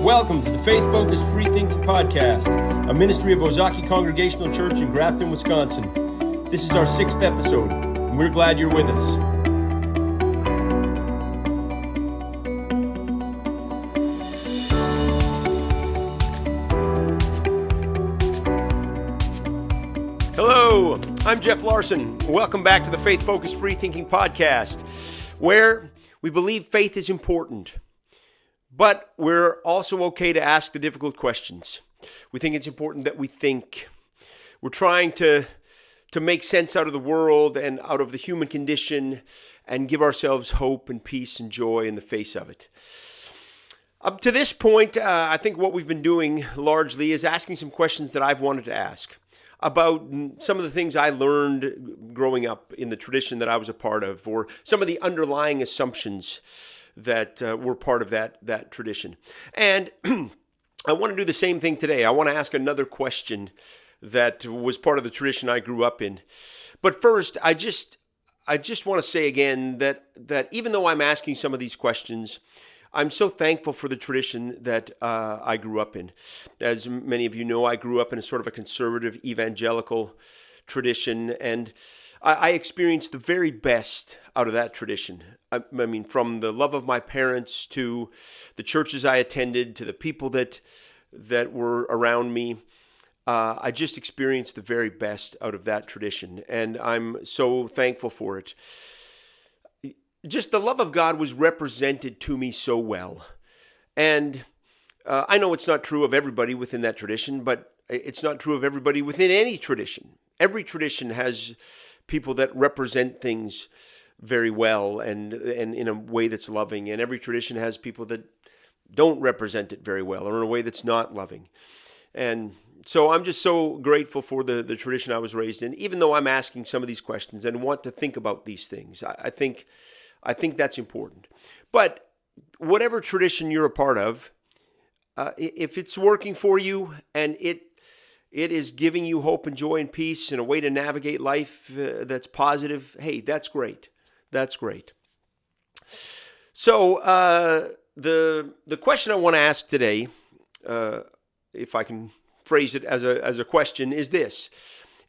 Welcome to the Faith Focused Free Thinking Podcast, a ministry of Ozaki Congregational Church in Grafton, Wisconsin. This is our 6th episode, and we're glad you're with us. Hello, I'm Jeff Larson. Welcome back to the Faith Focused Free Thinking Podcast, where we believe faith is important. But we're also okay to ask the difficult questions. We think it's important that we think. We're trying to make sense out of the world and out of the human condition and give ourselves hope and peace and joy in the face of it. Up to this point, I think what we've been doing largely is asking some questions that I've wanted to ask about some of the things I learned growing up in the tradition that I was a part of, or some of the underlying assumptions that were part of that tradition. And I want to do the same thing today. I want to ask another question that was part of the tradition I grew up in. But first, I just want to say again that even though I'm asking some of these questions, I'm so thankful for the tradition that I grew up in. As many of you know, I grew up in a sort of a conservative evangelical tradition, and I experienced the very best out of that tradition. I mean, from the love of my parents to the churches I attended to the people that were around me, I just experienced the very best out of that tradition, and I'm so thankful for it. Just the love of God was represented to me so well, and I know it's not true of everybody within that tradition, but it's not true of everybody within any tradition. Every tradition has people that represent things very well and in a way that's loving. And every tradition has people that don't represent it very well or in a way that's not loving. And so I'm just so grateful for the tradition I was raised in, even though I'm asking some of these questions and want to think about these things. I think that's important. But whatever tradition you're a part of, if it's working for you and it is giving you hope and joy and peace and a way to navigate life that's positive, hey, that's great. That's great. So the question I want to ask today, if I can phrase it as a question, is this: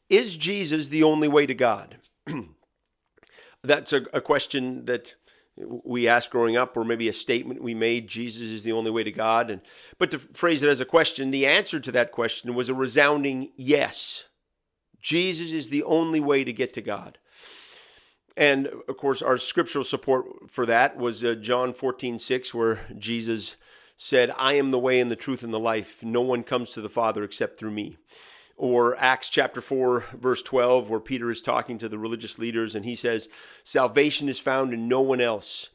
is Jesus the only way to God? That's a question that we asked growing up, or maybe a statement we made: Jesus is the only way to God. But to phrase it as a question, the answer to that question was a resounding yes. Jesus is the only way to get to God. And of course, our scriptural support for that was John 14:6, where Jesus said, "I am the way and the truth and the life. No one comes to the Father except through me." Or Acts chapter 4, verse 12, where Peter is talking to the religious leaders, and he says, "Salvation is found in no one else.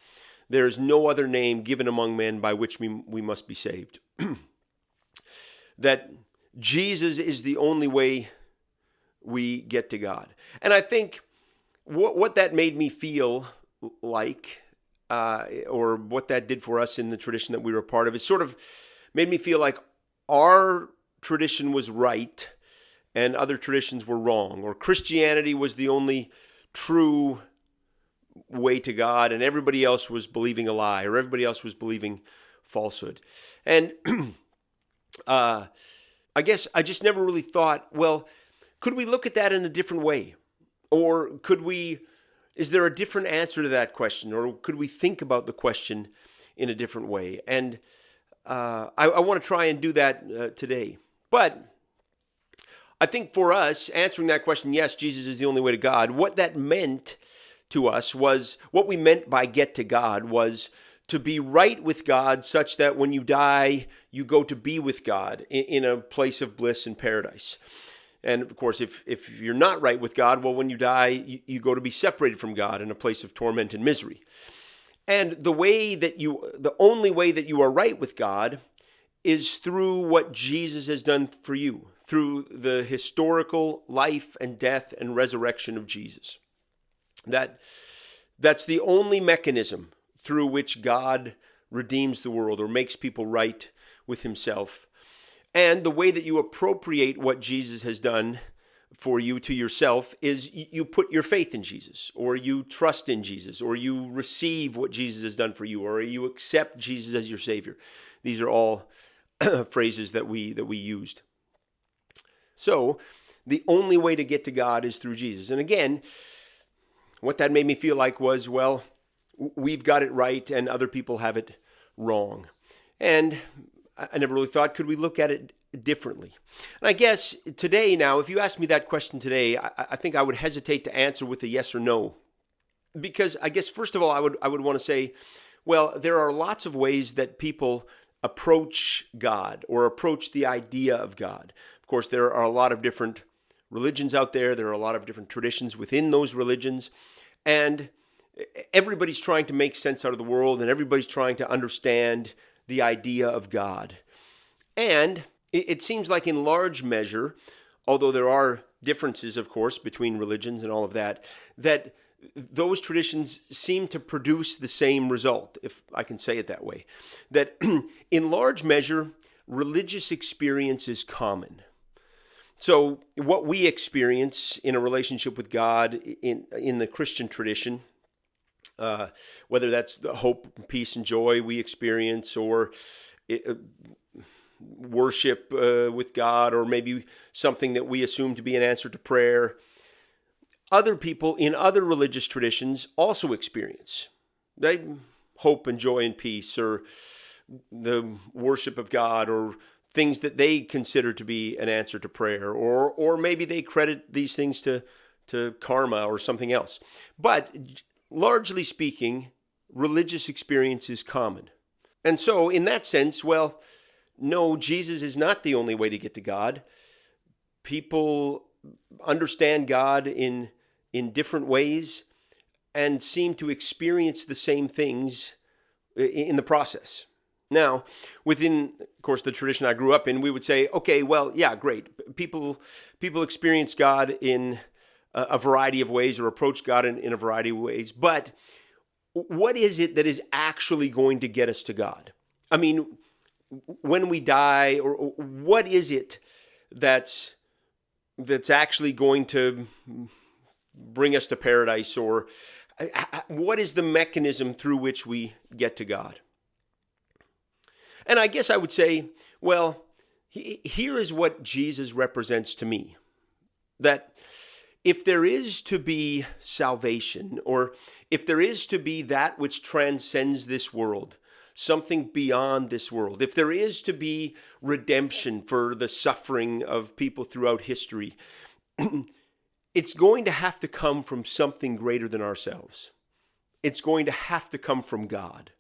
There is no other name given among men by which we must be saved." That Jesus is the only way we get to God. And I think what that made me feel like, or what that did for us in the tradition that we were a part of, is sort of made me feel like our tradition was right and other traditions were wrong, or Christianity was the only true way to God and everybody else was believing a lie, or everybody else was believing falsehood. And I guess I just never really thought, well, could we look at that in a different way? Or is there a different answer to that question? Or could we think about the question in a different way? And I want to try and do that today. But I think for us, answering that question, yes, Jesus is the only way to God, what that meant to us was, what we meant by get to God was to be right with God such that when you die, you go to be with God in a place of bliss and paradise. And of course, if you're not right with God, well, when you die, you go to be separated from God in a place of torment and misery. And the only way that you are right with God is through what Jesus has done for you, through the historical life and death and resurrection of Jesus. That's the only mechanism through which God redeems the world or makes people right with himself. And the way that you appropriate what Jesus has done for you to yourself is you put your faith in Jesus, or you trust in Jesus, or you receive what Jesus has done for you, or you accept Jesus as your Savior. These are all phrases that we used. So the only way to get to God is through Jesus. And again, what that made me feel like was, well, we've got it right and other people have it wrong. And I never really thought, could we look at it differently? And I guess today now, if you ask me that question today, I think I would hesitate to answer with a yes or no. Because I guess, first of all, I would want to say, well, there are lots of ways that people approach God or approach the idea of God. Of course, there are a lot of different religions out there. There are a lot of different traditions within those religions. And everybody's trying to make sense out of the world, and everybody's trying to understand the idea of God. And it seems like in large measure, although there are differences, of course, between religions and all of that, that those traditions seem to produce the same result, if I can say it that way. That in large measure, religious experience is common. So what we experience in a relationship with God in the Christian tradition, whether that's the hope, peace, and joy we experience, or worship with God, or maybe something that we assume to be an answer to prayer, other people in other religious traditions also experience. Right? Hope and joy and peace, or the worship of God, or things that they consider to be an answer to prayer, or maybe they credit these things to karma or something else. But largely speaking, religious experience is common. And so in that sense, well, no, Jesus is not the only way to get to God. People understand God in different ways and seem to experience the same things in the process. Now, within, of course, the tradition I grew up in, we would say, okay, well, yeah, great. People experience God in a variety of ways, or approach God in a variety of ways. But what is it that is actually going to get us to God? I mean, when we die, or what is it that's actually going to bring us to paradise, or what is the mechanism through which we get to God? And I guess I would say, well, here is what Jesus represents to me. That if there is to be salvation, or if there is to be that which transcends this world, something beyond this world, if there is to be redemption for the suffering of people throughout history, it's going to have to come from something greater than ourselves. It's going to have to come from God.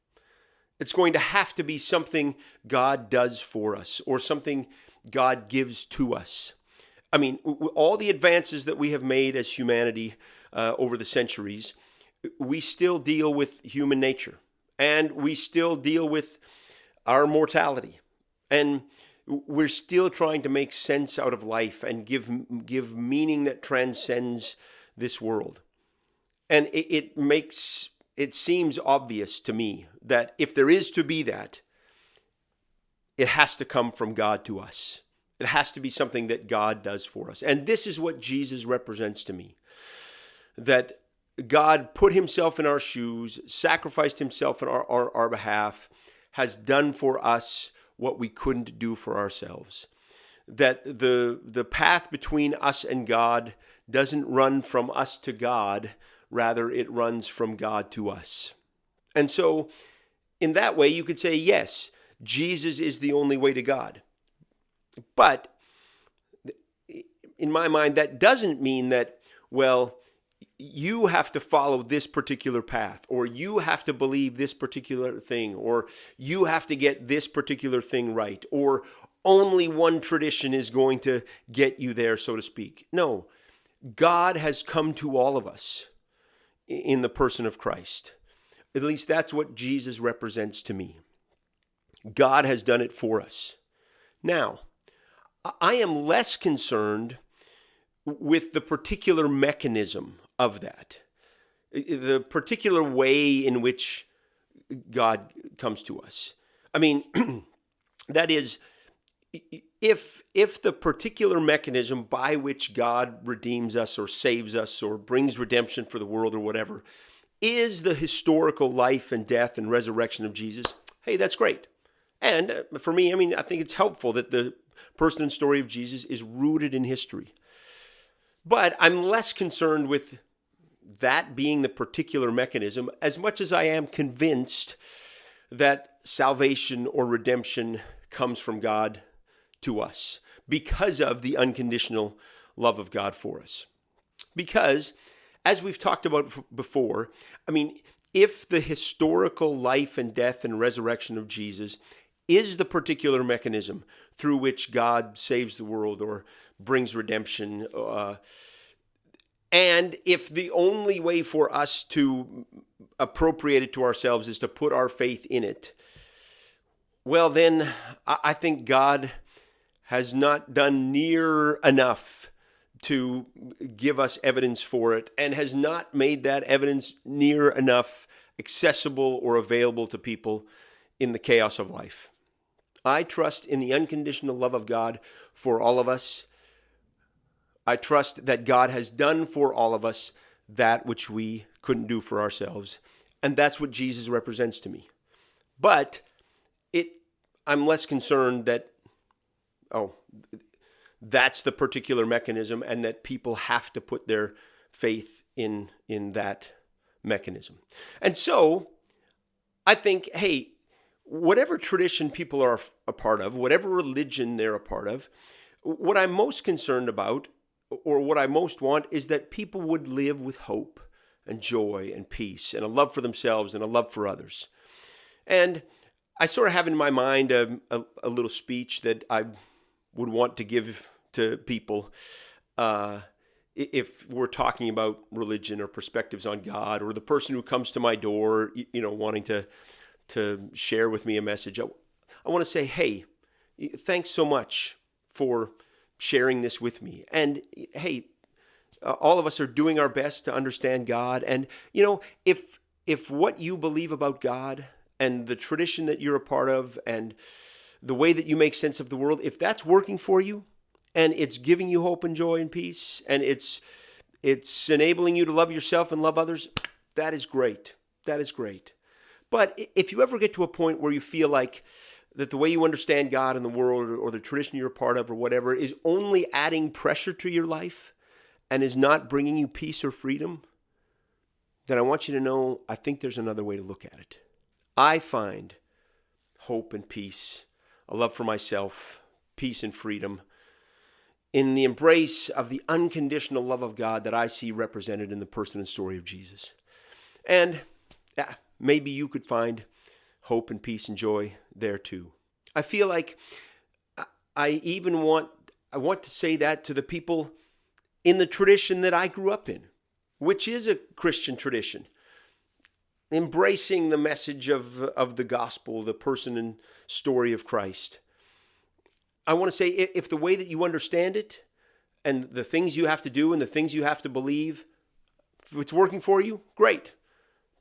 It's going to have to be something God does for us, or something God gives to us. I mean, all the advances that we have made as humanity over the centuries, we still deal with human nature, and we still deal with our mortality, and we're still trying to make sense out of life and give meaning that transcends this world. And it seems obvious to me that if there is to be that, it has to come from God to us. It has to be something that God does for us. And this is what Jesus represents to me. That God put himself in our shoes, sacrificed himself on our behalf, has done for us what we couldn't do for ourselves. That the path between us and God doesn't run from us to God, rather it runs from God to us. And so in that way, you could say, yes, Jesus is the only way to God. But in my mind, that doesn't mean that, well, you have to follow this particular path, or you have to believe this particular thing, or you have to get this particular thing right, or only one tradition is going to get you there, so to speak. No, God has come to all of us in the person of Christ. At least that's what Jesus represents to me. God has done it for us. Now, I am less concerned with the particular mechanism of that, the particular way in which God comes to us. I mean, that is, if the particular mechanism by which God redeems us or saves us or brings redemption for the world or whatever is the historical life and death and resurrection of Jesus, hey, that's great. And for me, I think it's helpful that the person and story of Jesus is rooted in history. But I'm less concerned with that being the particular mechanism as much as I am convinced that salvation or redemption comes from God to us because of the unconditional love of God for us. Because, as we've talked about before, if the historical life and death and resurrection of Jesus is the particular mechanism through which God saves the world or brings redemption, and if the only way for us to appropriate it to ourselves is to put our faith in it, well, then I think God has not done near enough to give us evidence for it and has not made that evidence near enough accessible or available to people in the chaos of life. I trust in the unconditional love of God for all of us. I trust that God has done for all of us that which we couldn't do for ourselves. And that's what Jesus represents to me. But I'm less concerned that, that's the particular mechanism and that people have to put their faith in that mechanism. And so I think, hey, whatever tradition people are a part of, whatever religion they're a part of, what I'm most concerned about or what I most want is that people would live with hope and joy and peace and a love for themselves and a love for others. And I sort of have in my mind a little speech that I would want to give to people if we're talking about religion or perspectives on God, or the person who comes to my door, wanting to share with me a message. I want to say, hey, thanks so much for sharing this with me. And hey, all of us are doing our best to understand God. And, if what you believe about God and the tradition that you're a part of and the way that you make sense of the world, if that's working for you and it's giving you hope and joy and peace and it's enabling you to love yourself and love others, that is great. That is great. But if you ever get to a point where you feel like that the way you understand God and the world or the tradition you're a part of or whatever is only adding pressure to your life and is not bringing you peace or freedom, then I want you to know I think there's another way to look at it. I find hope and peace, a love for myself, peace and freedom in the embrace of the unconditional love of God that I see represented in the person and story of Jesus. And maybe you could find hope and peace and joy there too. I feel like I want to say that to the people in the tradition that I grew up in, which is a Christian tradition, embracing the message of the gospel, the person and story of Christ. I want to say, if the way that you understand it and the things you have to do and the things you have to believe, if it's working for you, great.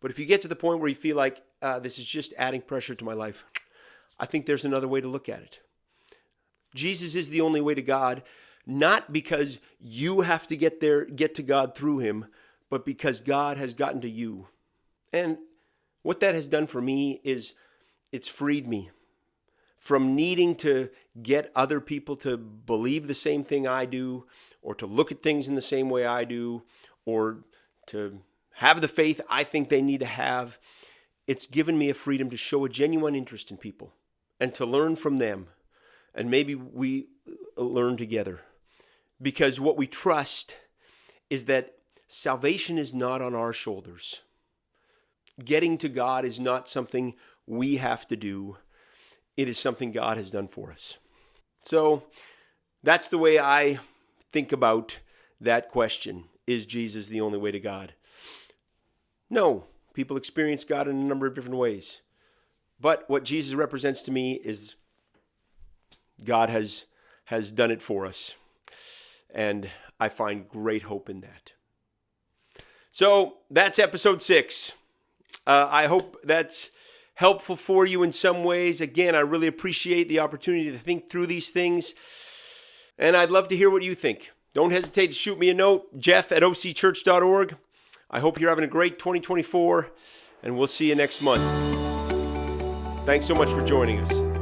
But if you get to the point where you feel like this is just adding pressure to my life, I think there's another way to look at it. Jesus is the only way to God, not because you have to get to God through him, but because God has gotten to you. And what that has done for me is it's freed me from needing to get other people to believe the same thing I do, or to look at things in the same way I do, or to have the faith I think they need to have. It's given me a freedom to show a genuine interest in people and to learn from them. And maybe we learn together. Because what we trust is that salvation is not on our shoulders. Getting to God is not something we have to do. It is something God has done for us. So that's the way I think about that question. Is Jesus the only way to God? No, people experience God in a number of different ways. But what Jesus represents to me is God has done it for us. And I find great hope in that. So that's episode 6. I hope that's helpful for you in some ways. Again, I really appreciate the opportunity to think through these things. And I'd love to hear what you think. Don't hesitate to shoot me a note, jeff@occhurch.org. I hope you're having a great 2024, and we'll see you next month. Thanks so much for joining us.